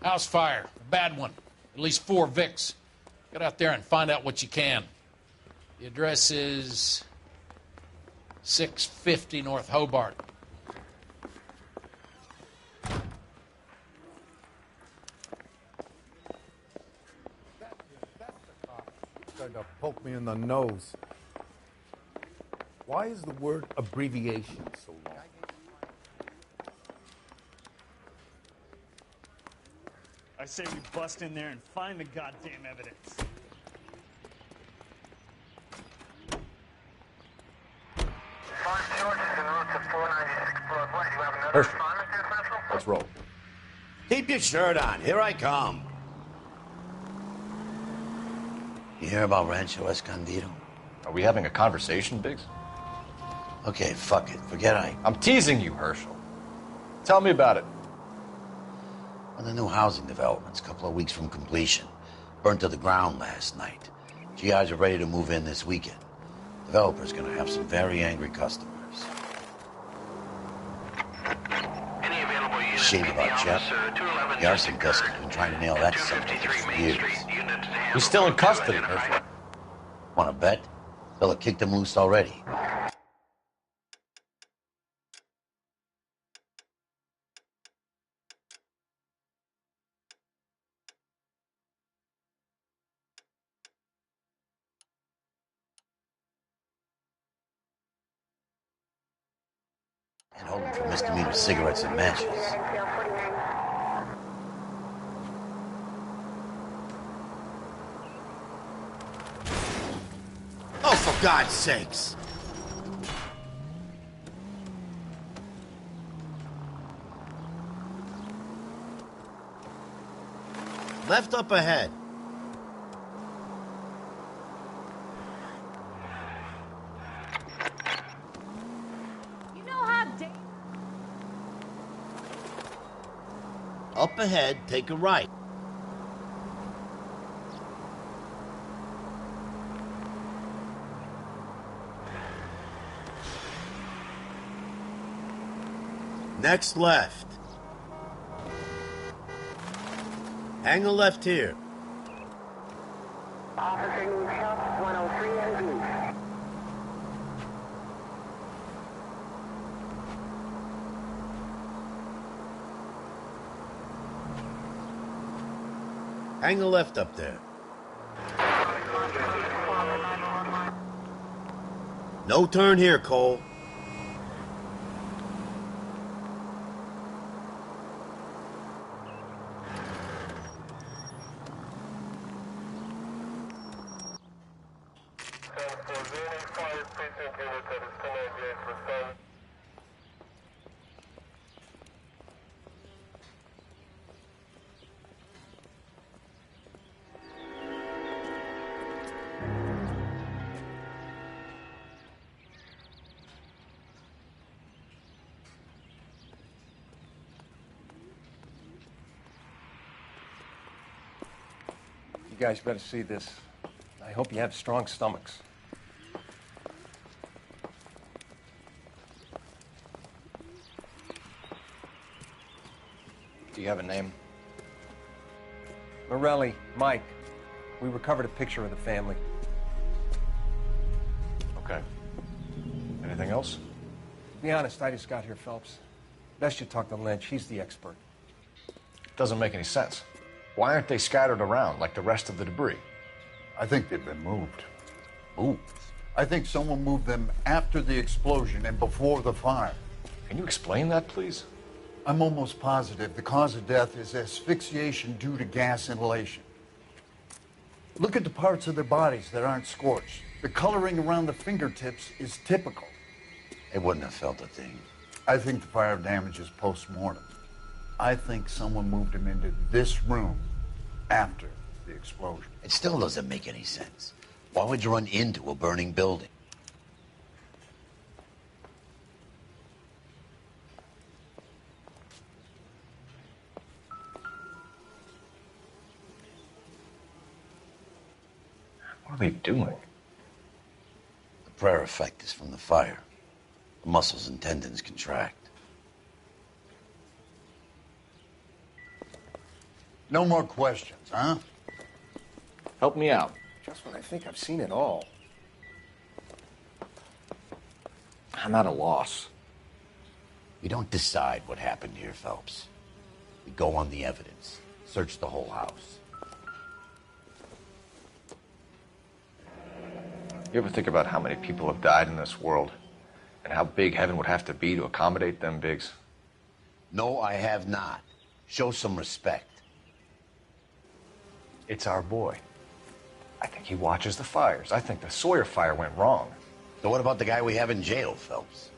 House fire. A bad one. At least 4 Vicks. Get out there and find out what you can. The address is 650 North Hobart. Tried to poke me in the nose. Why is the word abbreviation so long? I say we bust in there and find the goddamn evidence. Perfect. Let's roll. Keep your shirt on. Here I come. You hear about Rancho Escondido? Are we having a conversation, Biggs? Okay, fuck it. Forget I'm teasing you, Herschel. Tell me about it. One of the new housing developments, a couple of weeks from completion. Burnt to the ground last night. GIs are ready to move in this weekend. Developer's gonna have some very angry customers. Shame about Jeff. The arson desk has been trying to nail that son of a bitch for years. He's still in custody, Herschel. Wanna bet? Fella kicked him loose already. And holding for misdemeanor cigarettes and matches. Oh, for God's sakes! Left up ahead. Up ahead, take a right. Next left. Hang a left here. Officer needs help, 103 and B. Hang a left up there. No turn here, Cole. You guys better see this. I hope you have strong stomachs. Do you have a name? Morelli, Mike. We recovered a picture of the family. Okay. Anything else? To be honest, I just got here, Phelps. Best you talk to Lynch. He's the expert. Doesn't make any sense. Why aren't they scattered around like the rest of the debris? I think they've been moved. Moved? I think someone moved them after the explosion and before the fire. Can you explain that, please? I'm almost positive the cause of death is asphyxiation due to gas inhalation. Look at the parts of their bodies that aren't scorched. The coloring around the fingertips is typical. They wouldn't have felt a thing. I think the fire damage is post-mortem. I think someone moved him into this room after the explosion. It still doesn't make any sense. Why would you run into a burning building? What are they doing? The prayer effect is from the fire. The muscles and tendons contract. No more questions, huh? Help me out. Just when I think I've seen it all. I'm at a loss. We don't decide what happened here, Phelps. We go on the evidence. Search the whole house. You ever think about how many people have died in this world? And how big heaven would have to be to accommodate them bigs? No, I have not. Show some respect. It's our boy. I think he watches the fires. I think the Sawyer fire went wrong. So what about the guy we have in jail, Phelps?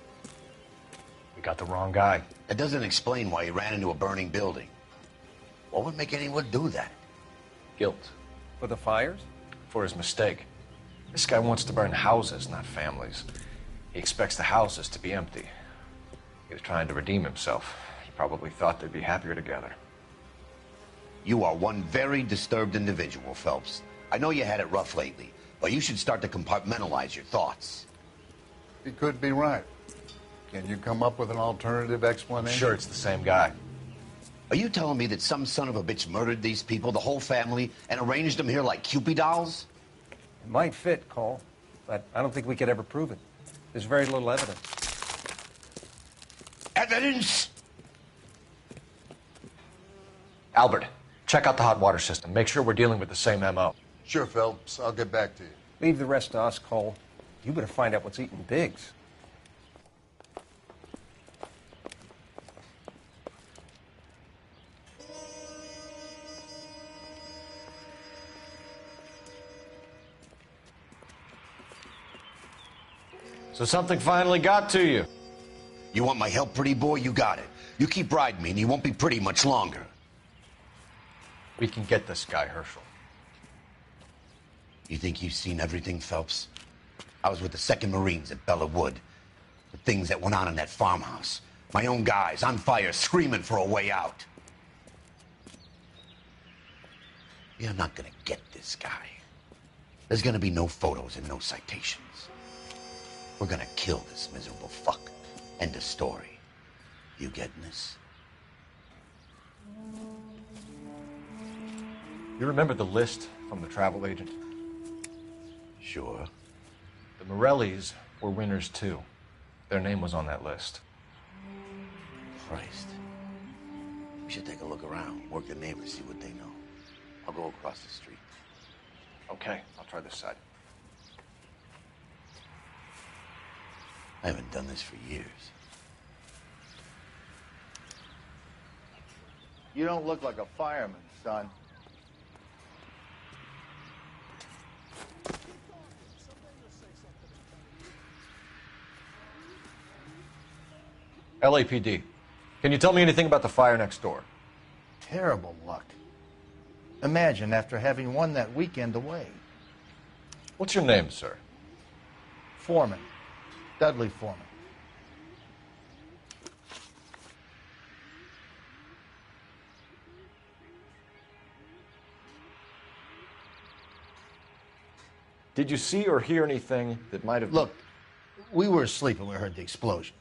We got the wrong guy. That doesn't explain why he ran into a burning building. What would make anyone do that? Guilt. For the fires? For his mistake. This guy wants to burn houses, not families. He expects the houses to be empty. He was trying to redeem himself. He probably thought they'd be happier together. You are one very disturbed individual, Phelps. I know you had it rough lately, but you should start to compartmentalize your thoughts. He could be right. Can you come up with an alternative explanation? Sure, it's the same guy. Are you telling me that some son of a bitch murdered these people, the whole family, and arranged them here like Cupid dolls? It might fit, Cole, but I don't think we could ever prove it. There's very little evidence. Evidence? Albert, check out the hot water system. Make sure we're dealing with the same MO. Sure, Phelps. I'll get back to you. Leave the rest to us, Cole. You better find out what's eating Biggs. So something finally got to you. You want my help, pretty boy? You got it. You keep riding me, and you won't be pretty much longer. We can get this guy, Herschel. You think you've seen everything, Phelps? I was with the 2nd Marines at Bella Wood. The things that went on in that farmhouse. My own guys on fire, screaming for a way out. You're not gonna get this guy. There's gonna be no photos and no citations. We're gonna kill this miserable fuck. End of story. You getting this? You remember the list from the travel agent? Sure. The Morellis were winners too. Their name was on that list. Christ. We should take a look around, work the neighbors, see what they know. I'll go across the street. Okay, I'll try this side. I haven't done this for years. You don't look like a fireman, son. LAPD, can you tell me anything about the fire next door? Terrible luck. Imagine after having won that weekend away. What's your name, sir? Foreman. Dudley Foreman. Did you see or hear anything that might have... Look, we were asleep when we heard the explosion.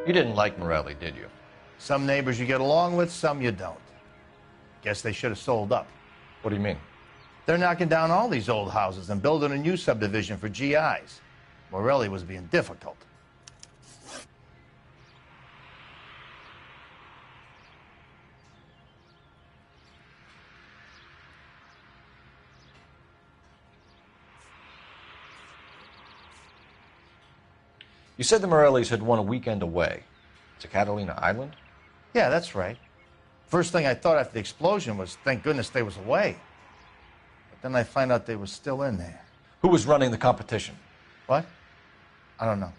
You didn't like Morelli, did you? Some neighbors you get along with, some you don't. Guess they should have sold up. What do you mean? They're knocking down all these old houses and building a new subdivision for GIs. Morelli was being difficult. You said the Morellis had won a weekend away to Catalina Island? Yeah, that's right. First thing I thought after the explosion was, thank goodness they was away. But then I find out they was still in there. Who was running the competition? What? I don't know.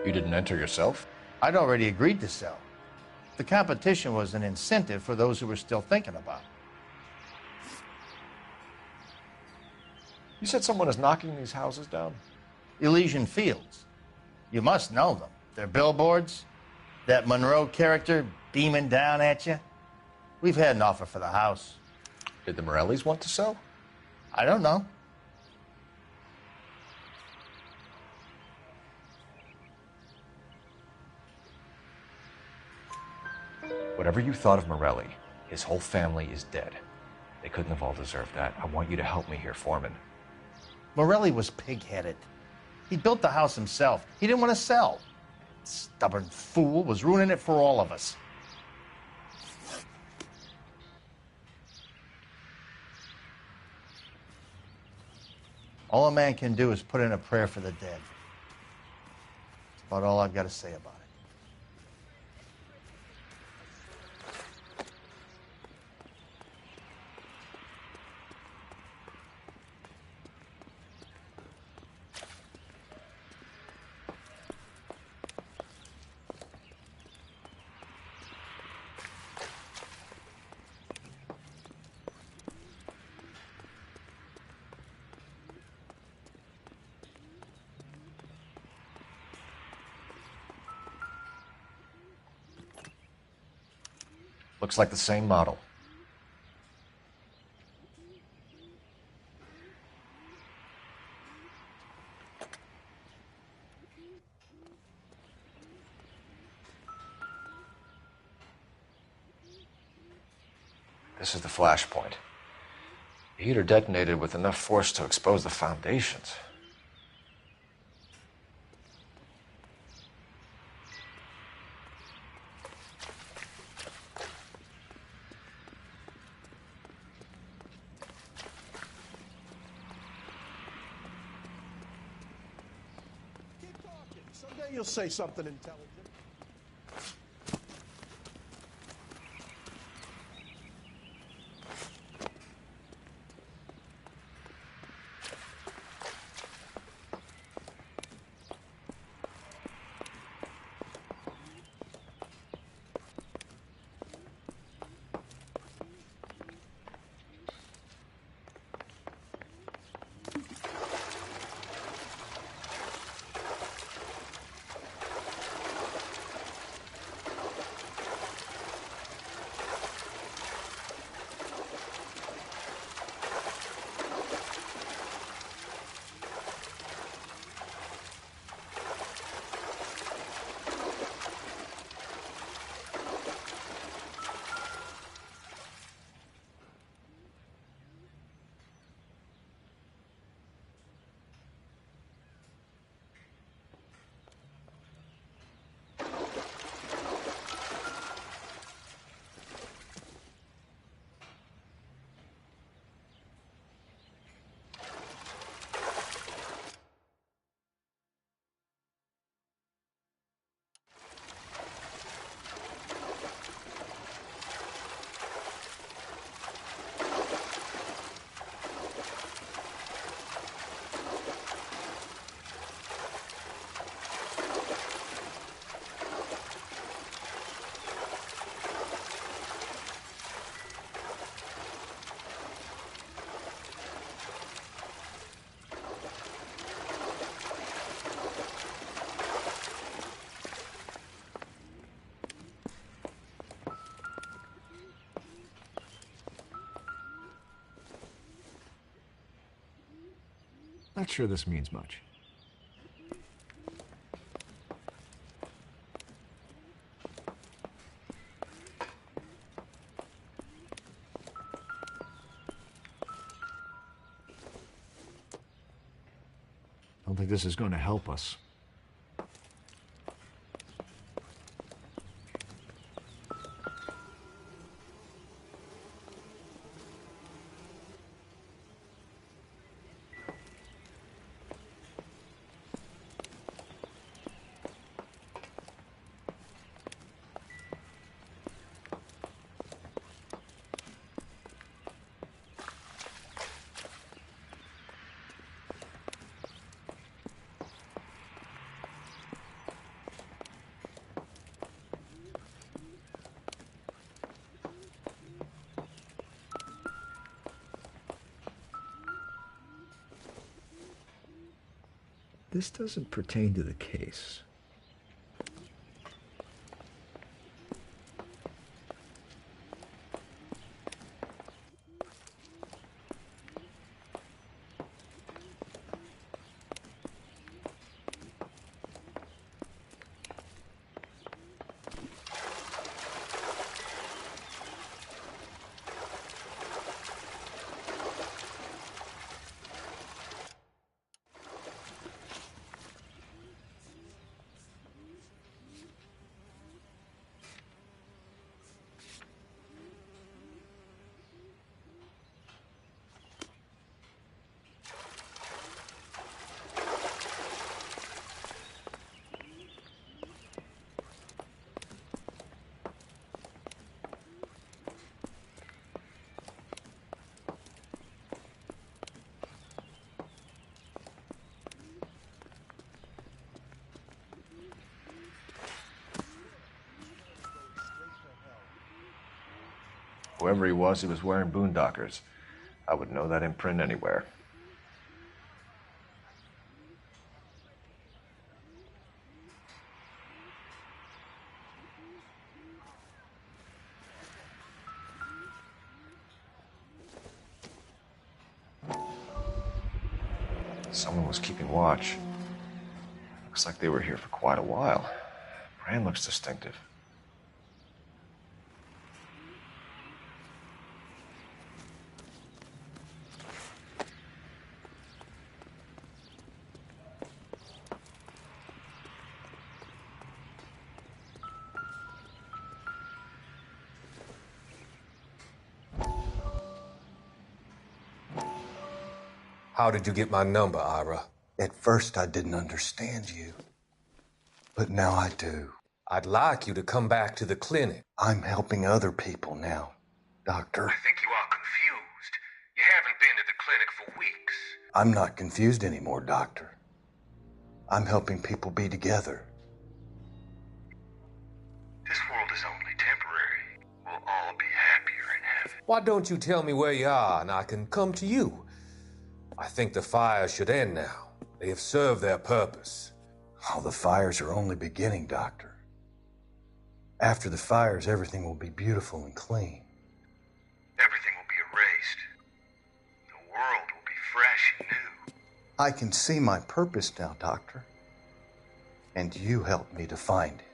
You didn't enter yourself? I'd already agreed to sell. The competition was an incentive for those who were still thinking about it. You said someone is knocking these houses down? Elysian Fields. You must know them. They're billboards. That Monroe character beaming down at you. We've had an offer for the house. Did the Morellis want to sell? I don't know. Whatever you thought of Morelli, his whole family is dead. They couldn't have all deserved that. I want you to help me here, Foreman. Morelli was pig-headed. He built the house himself. He didn't want to sell. Stubborn fool was ruining it for all of us. All a man can do is put in a prayer for the dead. That's about all I've got to say about it. Looks like the same model. This is the flash point. The heater detonated with enough force to expose the foundations. Someday you'll say something intelligent. Not sure this means much. Don't think this is going to help us. This doesn't pertain to the case. Whoever he was wearing boondockers. I would know that imprint anywhere. Someone was keeping watch. Looks like they were here for quite a while. Brand looks distinctive. How did you get my number, Ira? At first, I didn't understand you. But now I do. I'd like you to come back to the clinic. I'm helping other people now, Doctor. I think you are confused. You haven't been to the clinic for weeks. I'm not confused anymore, Doctor. I'm helping people be together. This world is only temporary. We'll all be happier in heaven. Why don't you tell me where you are and I can come to you? I think the fires should end now. They have served their purpose. Oh, the fires are only beginning, Doctor. After the fires, everything will be beautiful and clean. Everything will be erased. The world will be fresh and new. I can see my purpose now, Doctor. And you helped me to find it.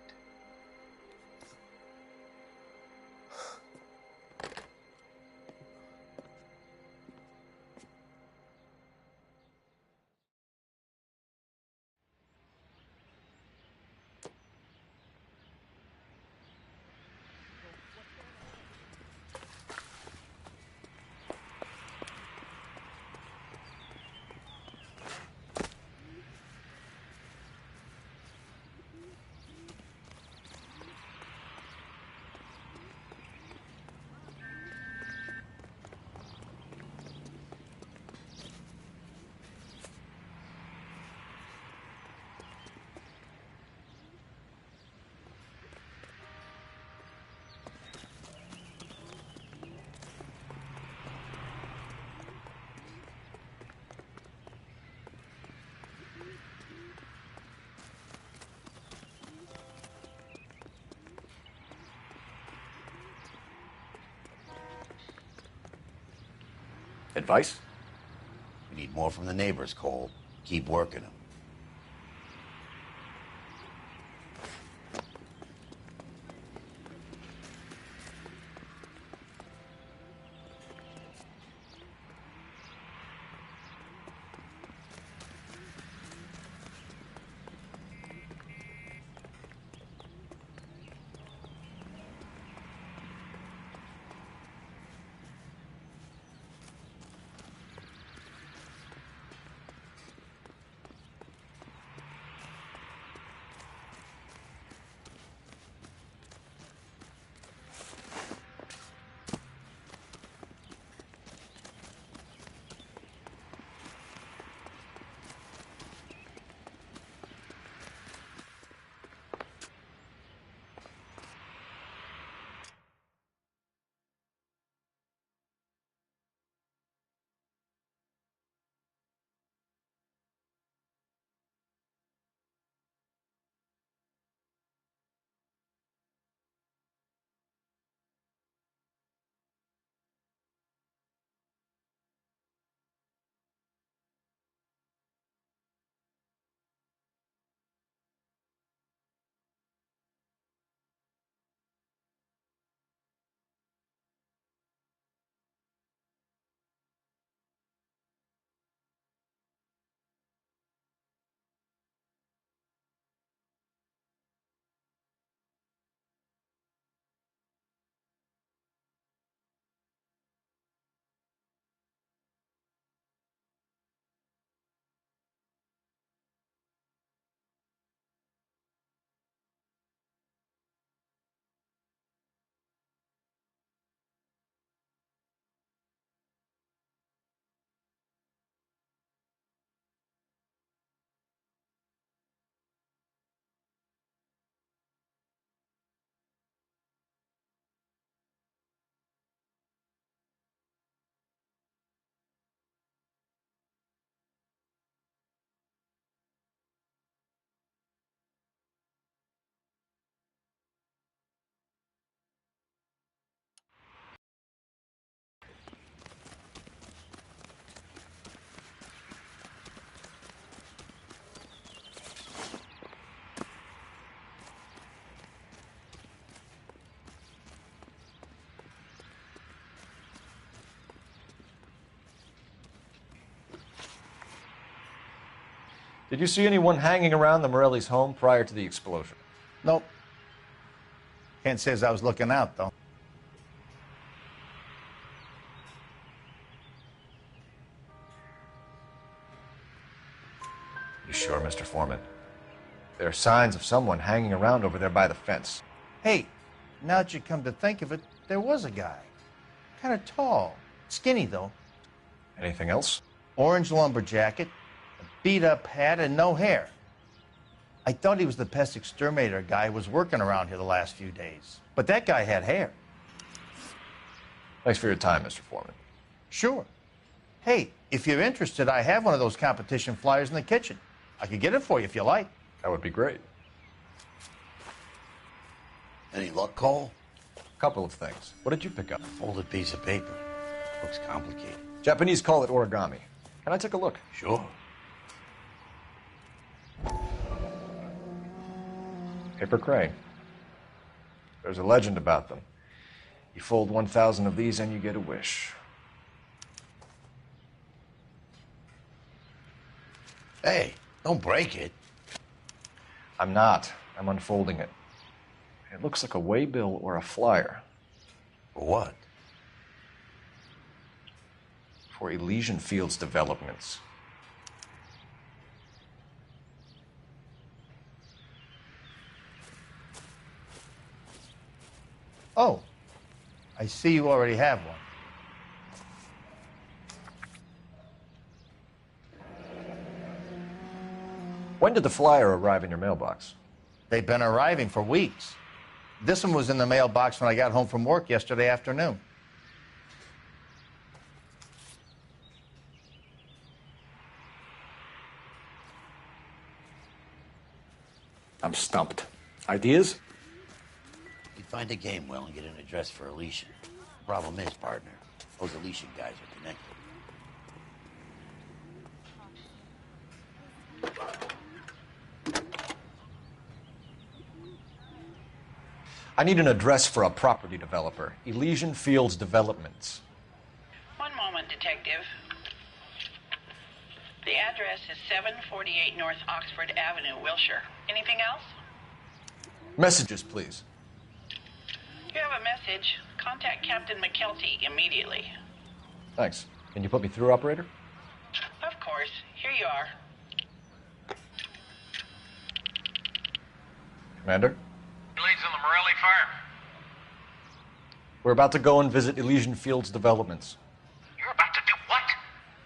Advice? We need more from the neighbors, Cole. Keep working them. Did you see anyone hanging around the Morelli's home prior to the explosion? Nope. Can't say as I was looking out, though. You sure, Mr. Foreman? There are signs of someone hanging around over there by the fence. Hey, now that you come to think of it, there was a guy. Kind of tall. Skinny, though. Anything else? Orange lumber jacket, a beat-up hat, and no hair. I thought he was the pest exterminator guy who was working around here the last few days. But that guy had hair. Thanks for your time, Mr. Foreman. Sure. Hey, if you're interested, I have one of those competition flyers in the kitchen. I could get it for you if you like. That would be great. Any luck, Cole? A couple of things. What did you pick up? Folded piece of paper. Looks complicated. Japanese call it origami. Can I take a look? Sure. Paper crane. There's a legend about them. You fold 1,000 of these and you get a wish. Hey, don't break it. I'm not. I'm unfolding it. It looks like a waybill or a flyer. For what? For Elysian Fields developments. Oh, I see you already have one. When did the flyer arrive in your mailbox? They've been arriving for weeks. This one was in the mailbox when I got home from work yesterday afternoon. I'm stumped. Ideas? You find a game well and get an address for Elysian. Problem is, partner, those Elysian guys are connected. I need an address for a property developer. Elysian Fields Developments. One moment, Detective. The address is 748 North Oxford Avenue, Wilshire. Anything else? Messages, please. You have a message. Contact Captain McKelty immediately. Thanks. Can you put me through, operator? Of course. Here you are. Commander? Leads on the Morelli fire. We're about to go and visit Elysian Fields Developments. You're about to do what?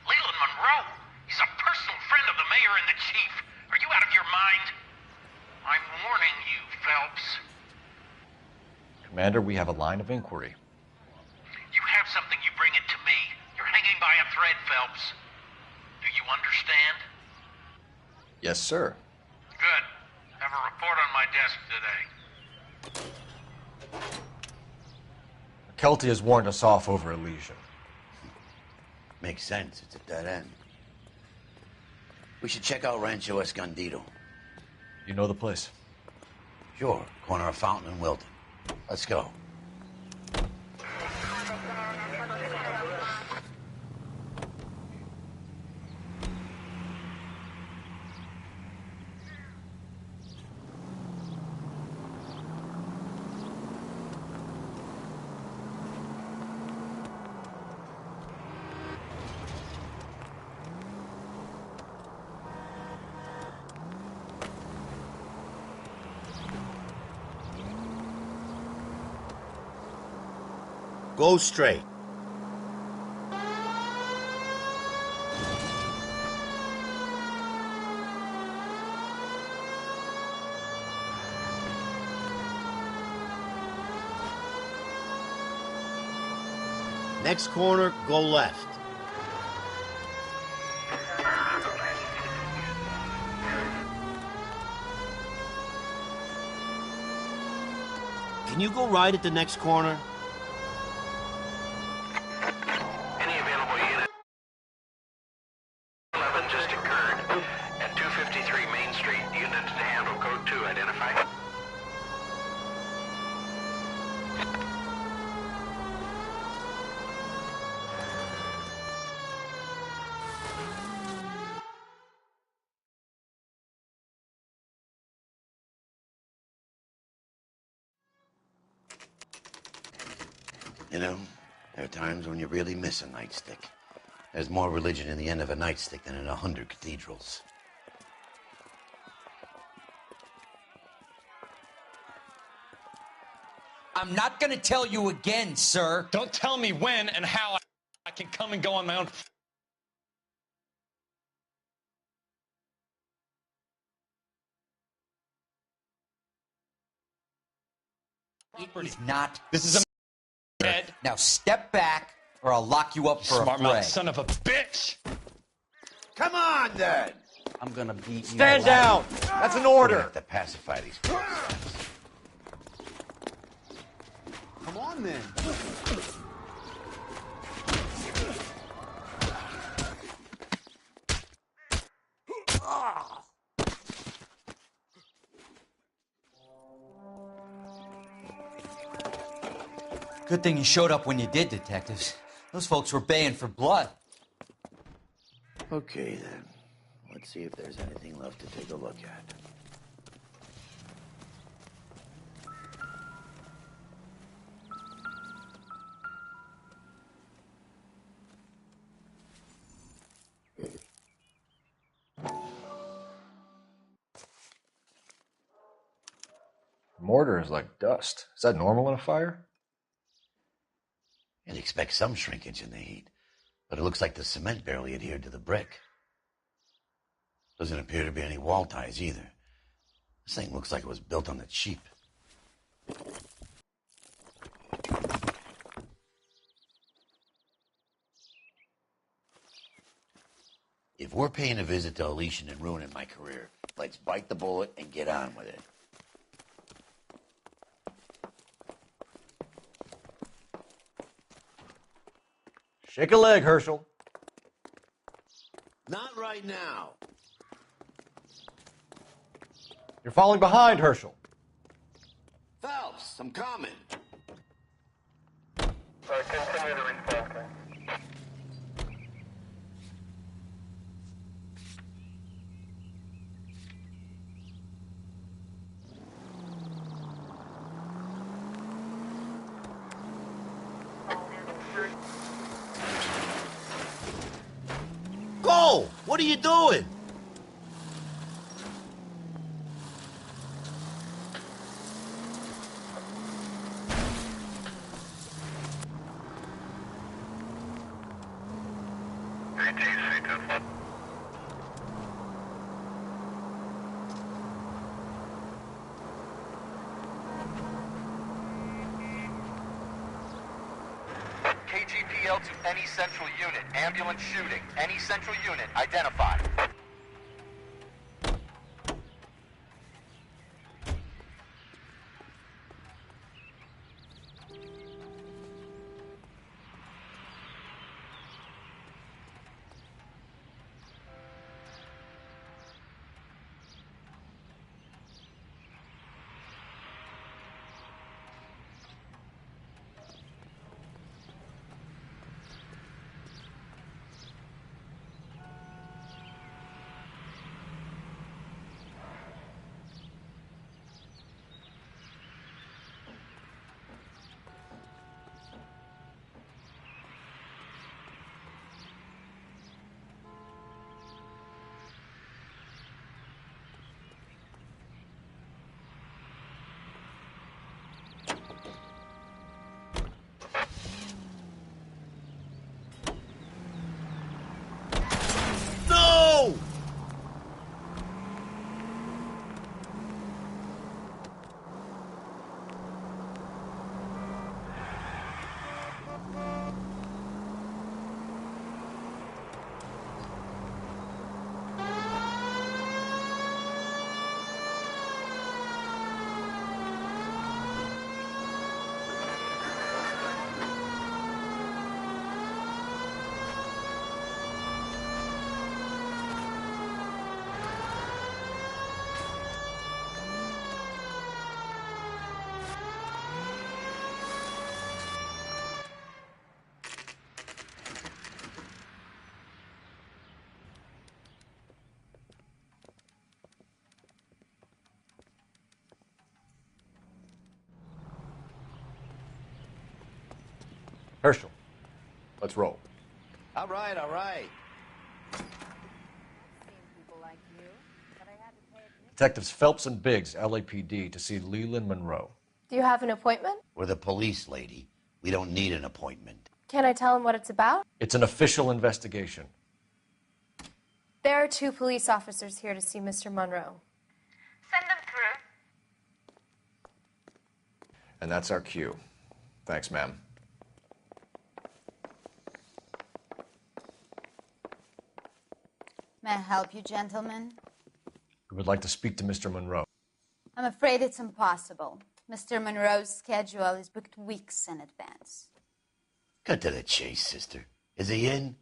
Leland Monroe. He's a personal friend of the mayor and the chief. Are you out of your mind? I'm warning you, Phelps. Commander, we have a line of inquiry. You have something, you bring it to me. You're hanging by a thread, Phelps. Do you understand? Yes, sir. Good. Have a report on my desk today. McKelty has warned us off over Elysian. Makes sense. It's a dead end. We should check out Rancho Escondido. You know the place? Sure. Corner of Fountain and Wilton. Let's go. Go straight. Next corner, go left. Can you go right at the next corner? You know, there are times when you really miss a nightstick. There's more religion in the end of a nightstick than in 100 cathedrals. I'm not gonna tell you again, sir. Don't tell me when and how I can come and go on my own. It is not. This is a head. Now step back, or I'll lock you up for Smart a fray. mouth son of a bitch! Come on, then! I'm gonna beat you. Stand down! That's an order! We have to pacify these people. Come on, then. Good thing you showed up when you did, detectives. Those folks were baying for blood. Okay, then. Let's see if there's anything left to take a look at. Mortar is like dust. Is that normal in a fire? You'd expect some shrinkage in the heat, but it looks like the cement barely adhered to the brick. Doesn't appear to be any wall ties either. This thing looks like it was built on the cheap. If we're paying a visit to Elysian and ruining my career, let's bite the bullet and get on with it. Shake a leg, Herschel. Not right now. You're falling behind, Herschel. Phelps, I'm coming. Continue to respond. Cole, what are you doing? KGPL to any central unit. Ambulance shooting. Any central unit identified. Herschel, let's roll. All right, all right. Detectives Phelps and Biggs, LAPD, to see Leland Monroe. Do you have an appointment? We're the police, lady. We don't need an appointment. Can I tell him what it's about? It's an official investigation. There are 2 police officers here to see Mr. Monroe. Send them through. And that's our cue. Thanks, ma'am. May I help you, gentlemen? We would like to speak to Mr. Monroe. I'm afraid it's impossible. Mr. Monroe's schedule is booked weeks in advance. Cut to the chase, sister. Is he in?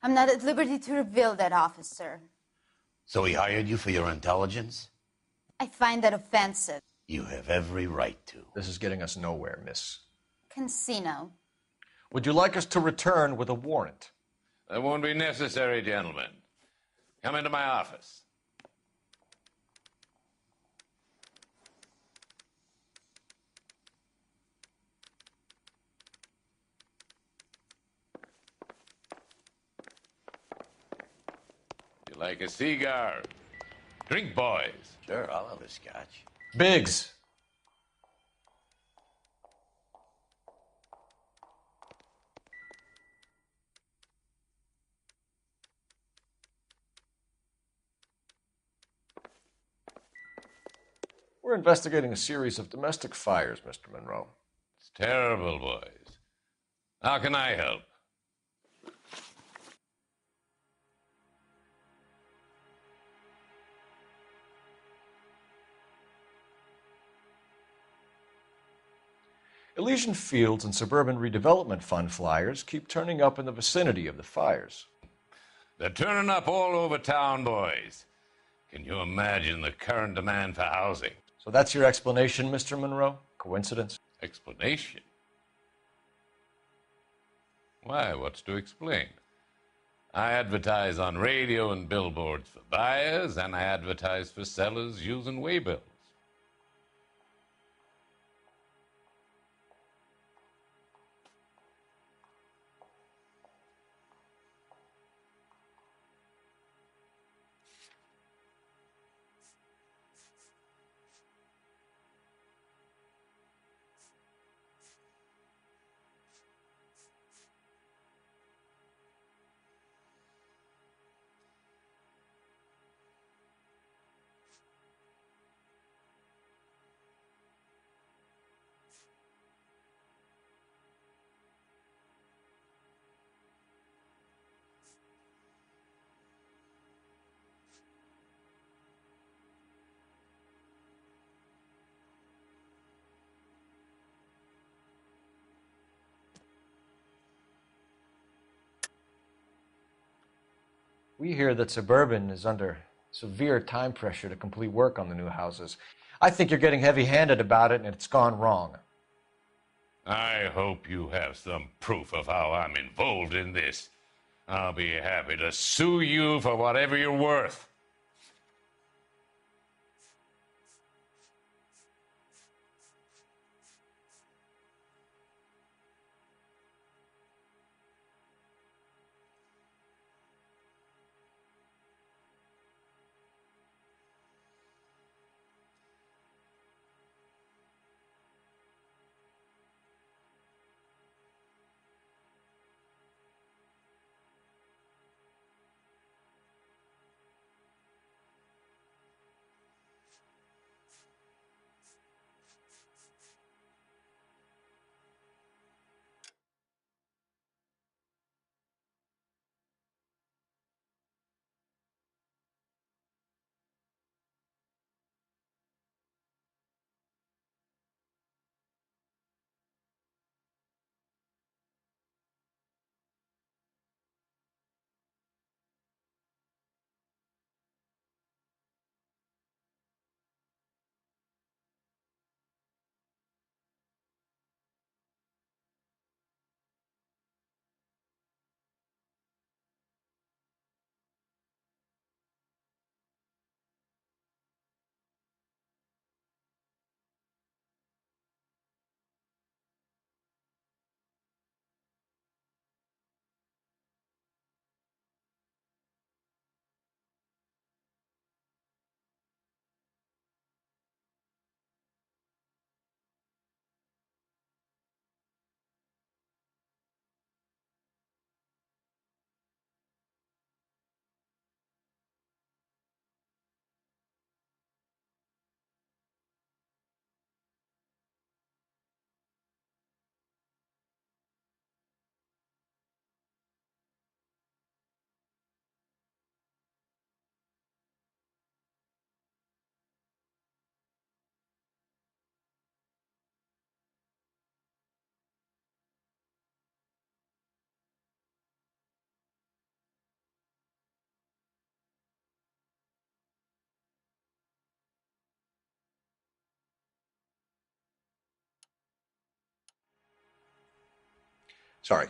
I'm not at liberty to reveal that, officer. So he hired you for your intelligence? I find that offensive. You have every right to. This is getting us nowhere, miss. Casino. Would you like us to return with a warrant? That won't be necessary, gentlemen. Come into my office. You like a cigar? Drink, boys. Sure, I'll have a scotch. Biggs. We're investigating a series of domestic fires, Mr. Monroe. It's terrible, boys. How can I help? Elysian Fields and Suburban Redevelopment Fund flyers keep turning up in the vicinity of the fires. They're turning up all over town, boys. Can you imagine the current demand for housing? So that's your explanation, Mr. Monroe? Coincidence? Explanation? Why, what's to explain? I advertise on radio and billboards for buyers, and I advertise for sellers using waybills. We hear that Suburban is under severe time pressure to complete work on the new houses. I think you're getting heavy-handed about it, and it's gone wrong. I hope you have some proof of how I'm involved in this. I'll be happy to sue you for whatever you're worth. Sorry.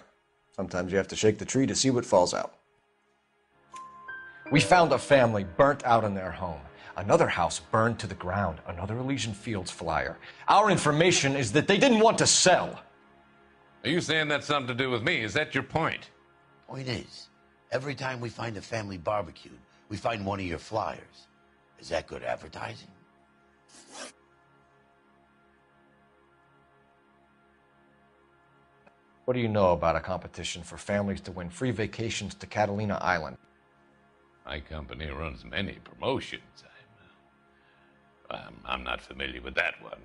Sometimes you have to shake the tree to see what falls out. We found a family burnt out in their home. Another house burned to the ground. Another Elysian Fields flyer. Our information is that they didn't want to sell. Are you saying that's something to do with me? Is that your point? Point is, every time we find a family barbecued, we find one of your flyers. Is that good advertising? What do you know about a competition for families to win free vacations to Catalina Island? My company runs many promotions. I'm not familiar with that one.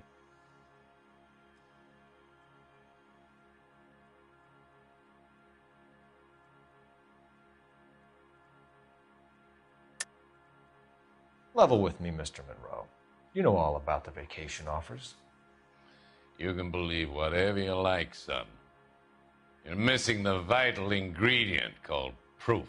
Level with me, Mr. Monroe. You know all about the vacation offers. You can believe whatever you like, son. You're missing the vital ingredient called proof.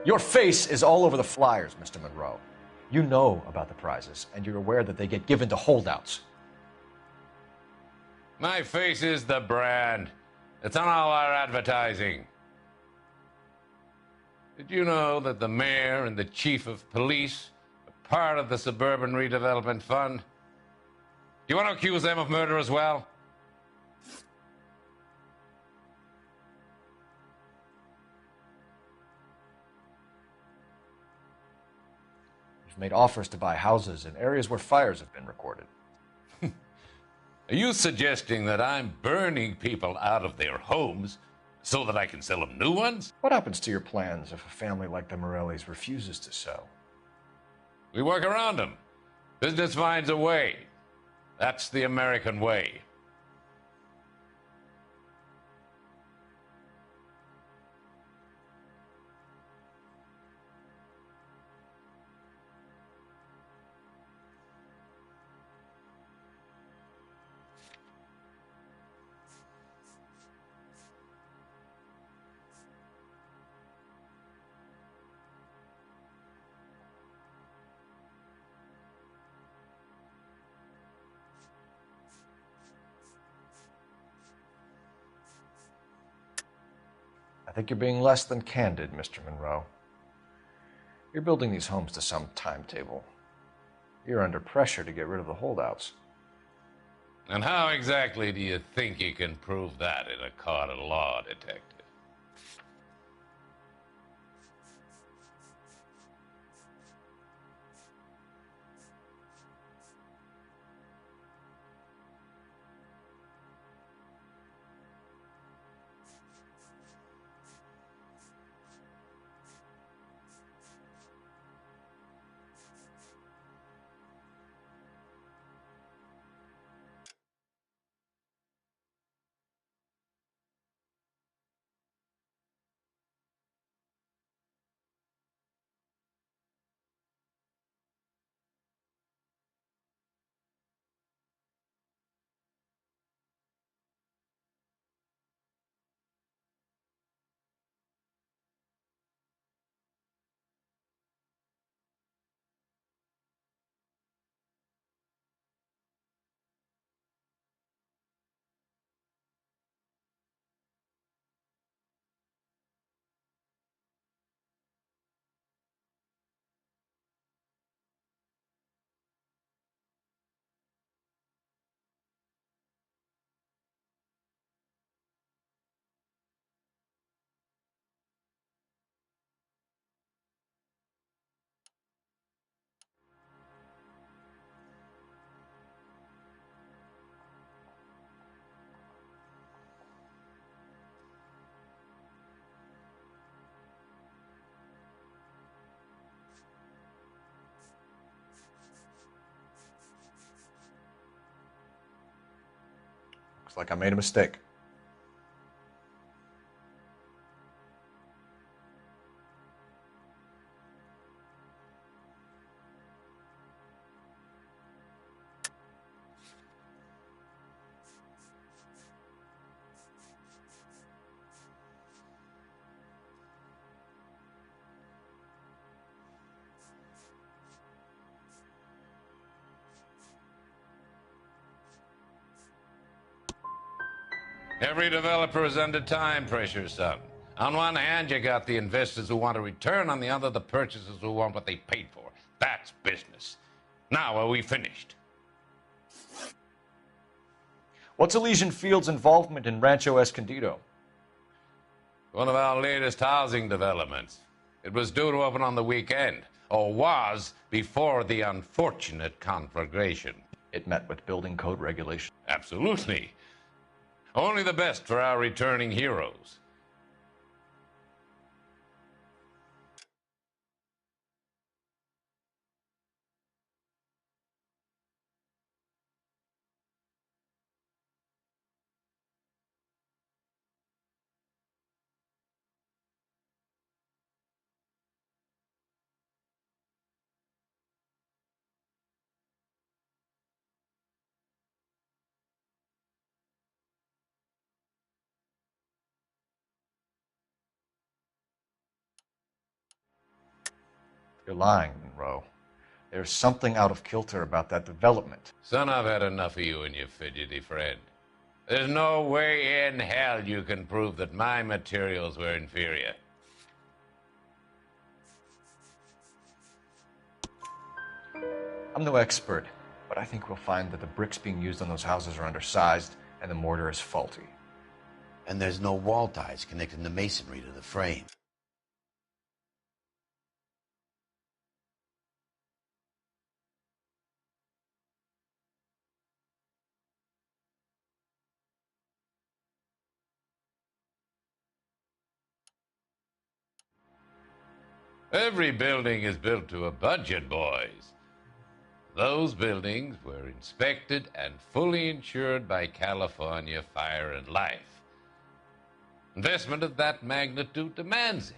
Your face is all over the flyers, Mr. Monroe. You know about the prizes, and you're aware that they get given to holdouts. My face is the brand. It's on all our advertising. Did you know that the mayor and the chief of police are part of the Suburban Redevelopment Fund? Do you want to accuse them of murder as well? You've made offers to buy houses in areas where fires have been recorded. Are you suggesting that I'm burning people out of their homes so that I can sell them new ones? What happens to your plans if a family like the Morellis refuses to sell? We work around them. Business finds a way. That's the American way. I think you're being less than candid, Mr. Monroe. You're building these homes to some timetable. You're under pressure to get rid of the holdouts. And how exactly do you think you can prove that in a court of law, detective? Looks like I made a mistake. Every developer is under time pressure, son. On one hand, you got the investors who want a return. On the other, the purchasers who want what they paid for. That's business. Now, are we finished? What's Elysian Fields' involvement in Rancho Escondido? One of our latest housing developments. It was due to open on the weekend, or was before the unfortunate conflagration. It met with building code regulations. Absolutely. Only the best for our returning heroes. You're lying, Monroe. There's something out of kilter about that development. Son, I've had enough of you and your fidgety friend. There's no way in hell you can prove that my materials were inferior. I'm no expert, but I think we'll find that the bricks being used on those houses are undersized and the mortar is faulty. And there's no wall ties connecting the masonry to the frame. Every building is built to a budget, boys. Those buildings were inspected and fully insured by California Fire and Life. Investment of that magnitude demands it.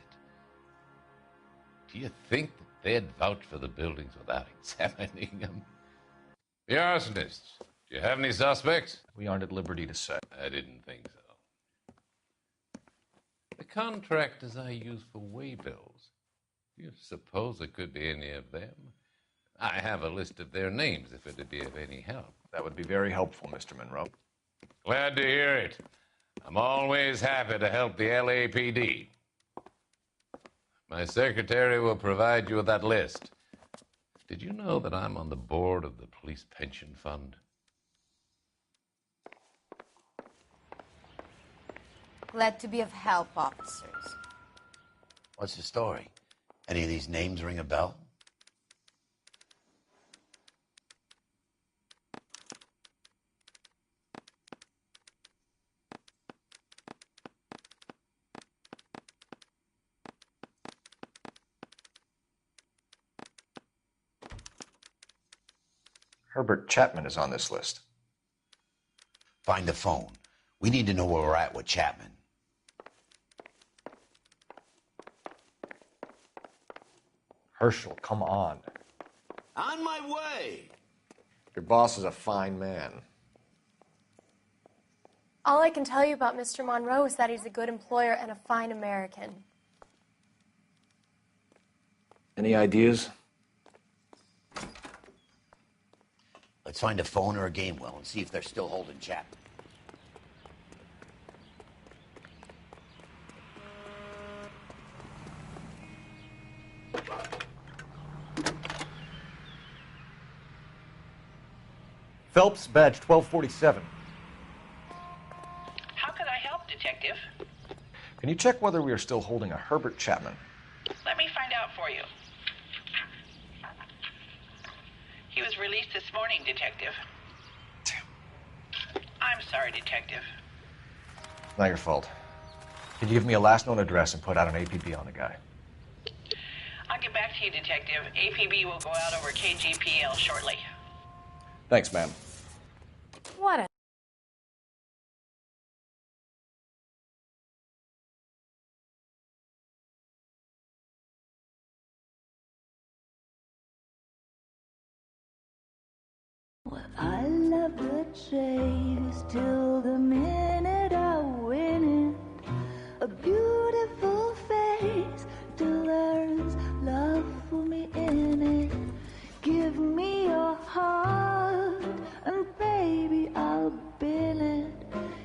Do you think that they'd vouch for the buildings without examining them? The arsonists, do you have any suspects? We aren't at liberty to say. I didn't think so. The contractors I use for way bills, do you suppose it could be any of them? I have a list of their names if it'd be of any help. That would be very helpful, Mr. Monroe. Glad to hear it. I'm always happy to help the LAPD. My secretary will provide you with that list. Did you know that I'm on the board of the police pension fund? Glad to be of help, officers. What's the story? Any of these names ring a bell? Herbert Chapman is on this list. Find the phone. We need to know where we're at with Chapman. Herschel, come on. On my way. Your boss is a fine man. All I can tell you about Mr. Monroe is that he's a good employer and a fine American. Any ideas? Let's find a phone or a game well and see if they're still holding Chapman. Phelps, badge 1247. How could I help, Detective? Can you check whether we are still holding a Herbert Chapman? Let me find out for you. He was released this morning, Detective. I'm sorry, Detective. Not your fault. Can you give me a last known address and put out an APB on the guy? I'll get back to you, Detective. APB will go out over KGPL shortly. Thanks, ma'am. What a I love the chase till the minute I win it. A beautiful face till there's love for me in it. Give me your heart and baby I'll bill it.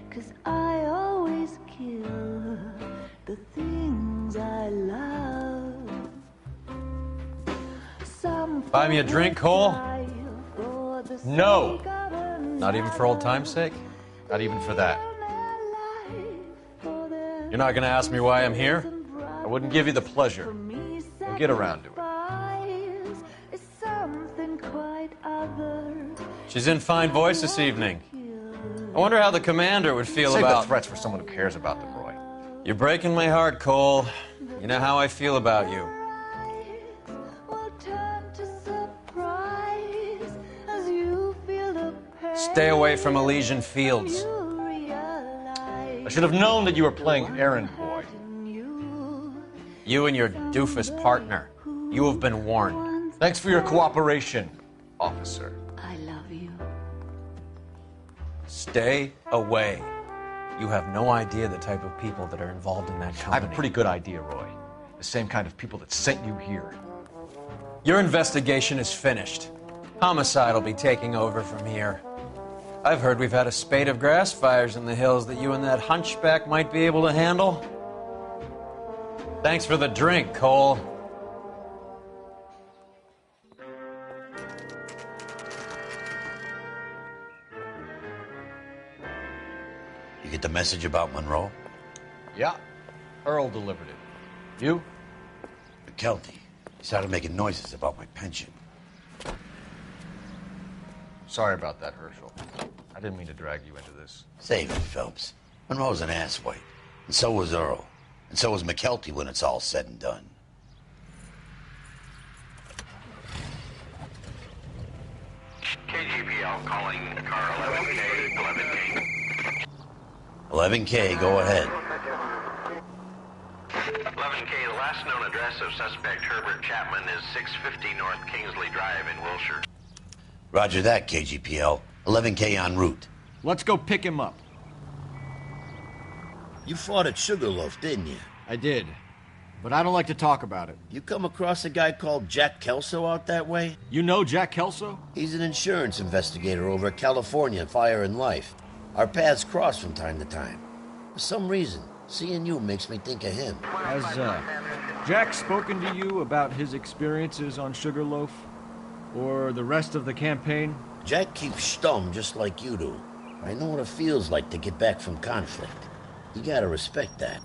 'Cause I always kill the things I love. Buy me a drink, Cole? No. Not even for old time's sake? Not even for that. You're not going to ask me why I'm here? I wouldn't give you the pleasure. We'll get around to it. She's in fine voice this evening. I wonder how the commander would feel Save about... the threats for someone who cares about them, Roy. You're breaking my heart, Cole. You know how I feel about you. Stay away from Elysian Fields. I should have known that you were playing errand boy. You and your doofus partner. You have been warned. Thanks for your cooperation, officer. I love you. Stay away. You have no idea the type of people that are involved in that company. I have a pretty good idea, Roy. The same kind of people that sent you here. Your investigation is finished. Homicide will be taking over from here. I've heard we've had a spate of grass fires in the hills that you and that hunchback might be able to handle. Thanks for the drink, Cole. You get the message about Monroe? Yeah. Earl delivered it. You? McKelty. He started making noises about my pension. Sorry about that, Herschel. I didn't mean to drag you into this. Save it, Phelps. Monroe's an asswipe. And so was Earl. And so was McKelty when it's all said and done. KGPL calling car 11K, 11K. 11K, go ahead. 11K, the last known address of suspect Herbert Chapman is 650 North Kingsley Drive in Wilshire. Roger that, KGPL. 11K en route. Let's go pick him up. You fought at Sugarloaf, didn't you? I did. But I don't like to talk about it. You come across a guy called Jack Kelso out that way? You know Jack Kelso? He's an insurance investigator over at California Fire and Life. Our paths cross from time to time. For some reason, seeing you makes me think of him. Has Jack spoken to you about his experiences on Sugarloaf? Or the rest of the campaign? Jack keeps stum just like you do. I know what it feels like to get back from conflict. You gotta respect that.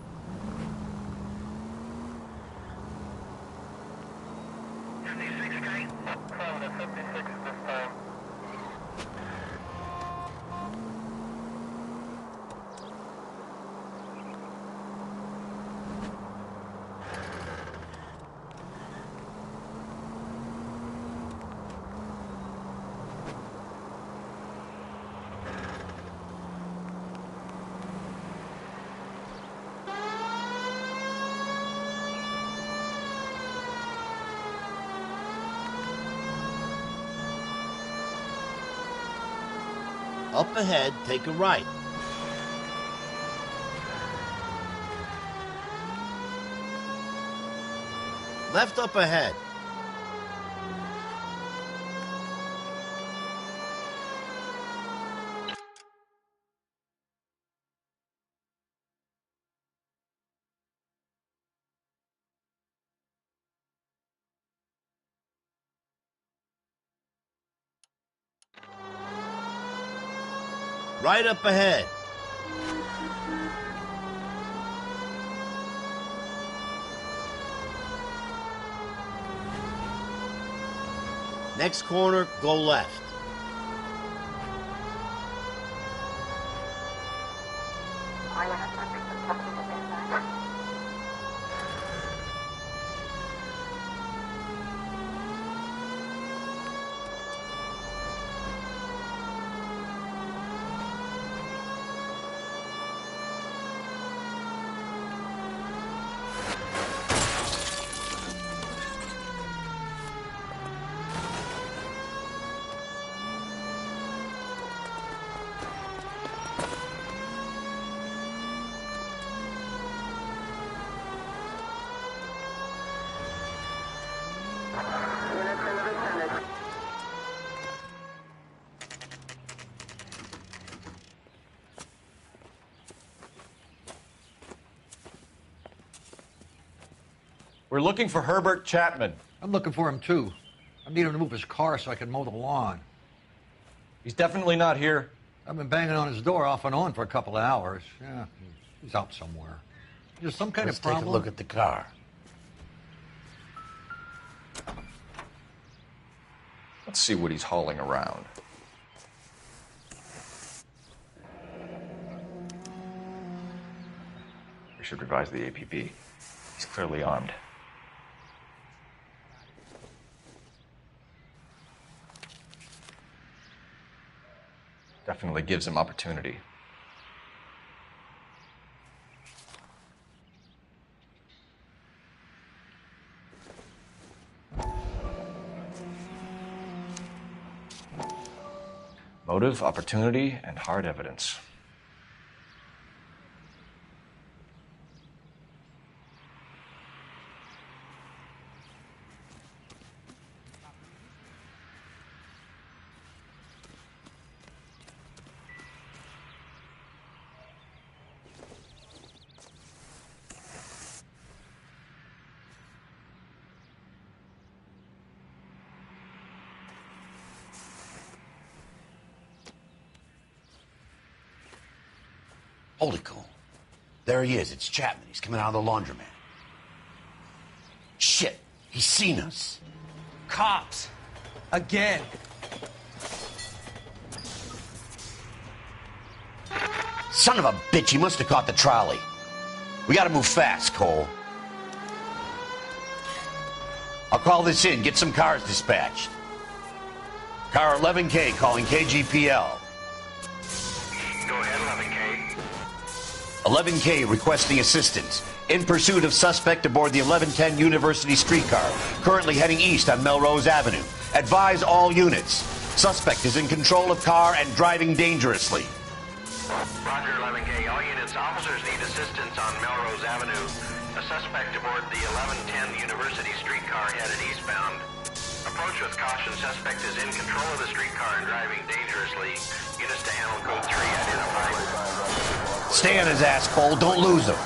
Up ahead, take a right. Left up ahead. Right up ahead. Next corner, go left. We're looking for Herbert Chapman. I'm looking for him, too. I need him to move his car so I can mow the lawn. He's definitely not here. I've been banging on his door off and on for a couple of hours. Yeah, he's out somewhere. There's some kind of problem. Let's take a look at the car. Let's see what he's hauling around. We should revise the APB. He's clearly armed. Definitely gives him opportunity. Motive, opportunity, and hard evidence. Holy Cole. There he is. It's Chapman. He's coming out of the laundromat. Shit. He's seen us. Cops. Again. Son of a bitch. He must have caught the trolley. We gotta move fast, Cole. I'll call this in. Get some cars dispatched. Car 11K calling KGPL. Go ahead, 11K. 11K requesting assistance. In pursuit of suspect aboard the 1110 University streetcar, currently heading east on Melrose Avenue. Advise all units. Suspect is in control of car and driving dangerously. Roger, 11K. All units, officers need assistance on Melrose Avenue. A suspect aboard the 1110 University streetcar headed eastbound. Approach with caution. Suspect is in control of the streetcar and driving dangerously. Units to handle code 3 identified. Stay on his ass, Cole. Don't lose him.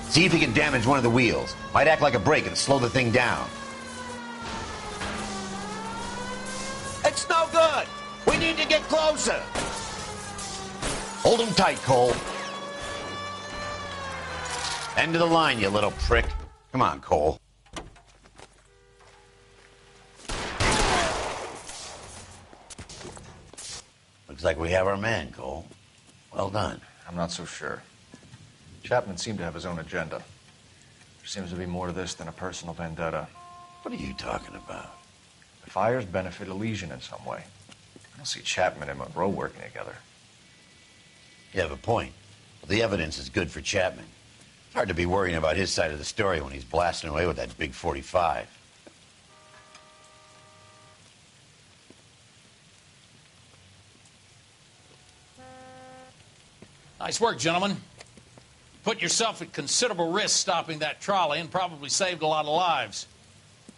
See if he can damage one of the wheels. Might act like a brake and slow the thing down. It's no good. We need to get closer. Hold him tight, Cole. End of the line, you little prick. Come on, Cole. Looks like we have our man, Cole. Well done. I'm not so sure. Chapman seemed to have his own agenda. There seems to be more to this than a personal vendetta. What are you talking about? The fires benefit Elysian in some way. I don't see Chapman and Monroe working together. You have a point. Well, the evidence is good for Chapman. It's hard to be worrying about his side of the story when he's blasting away with that big 45. Nice work, gentlemen. Put yourself at considerable risk stopping that trolley and probably saved a lot of lives.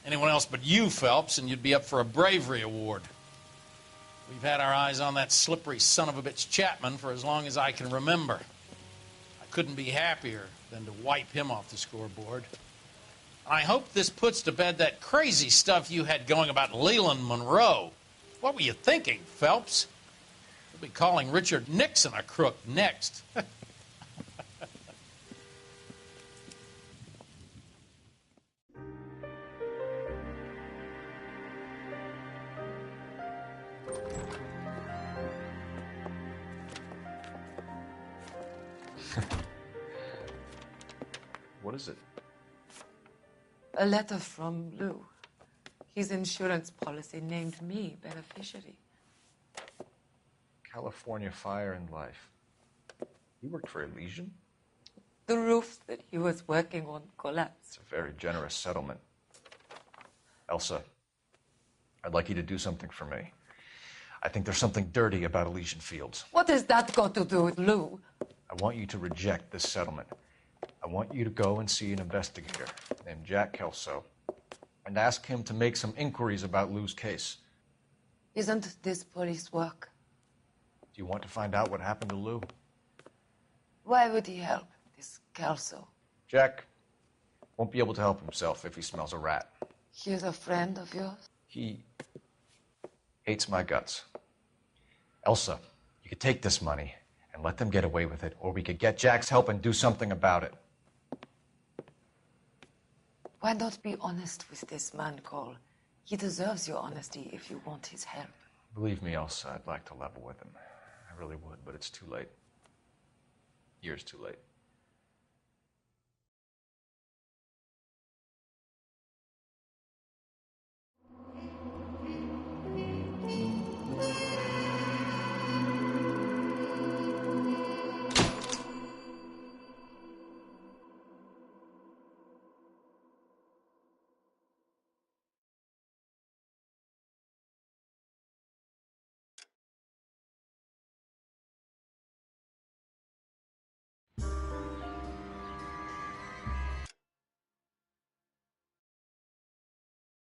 Anyone else but you, Phelps, and you'd be up for a bravery award. We've had our eyes on that slippery son of a bitch Chapman for as long as I can remember. I couldn't be happier than to wipe him off the scoreboard. I hope this puts to bed that crazy stuff you had going about Leland Monroe. What were you thinking, Phelps? We'll be calling Richard Nixon a crook next. What is it? A letter from Lou. His insurance policy named me beneficiary. California Fire and Life. You worked for Elysian? The roof that he was working on collapsed. It's a very generous settlement. Elsa, I'd like you to do something for me. I think there's something dirty about Elysian Fields. What has that got to do with Lou? I want you to reject this settlement. I want you to go and see an investigator named Jack Kelso and ask him to make some inquiries about Lou's case. Isn't this police work? Do you want to find out what happened to Lou? Why would he help this Kelso? Jack won't be able to help himself if he smells a rat. He is a friend of yours? He hates my guts. Elsa, you could take this money and let them get away with it, or we could get Jack's help and do something about it. Why not be honest with this man, Cole? He deserves your honesty if you want his help. Believe me, Elsa, I'd like to level with him. I really would, but it's too late. Years too late.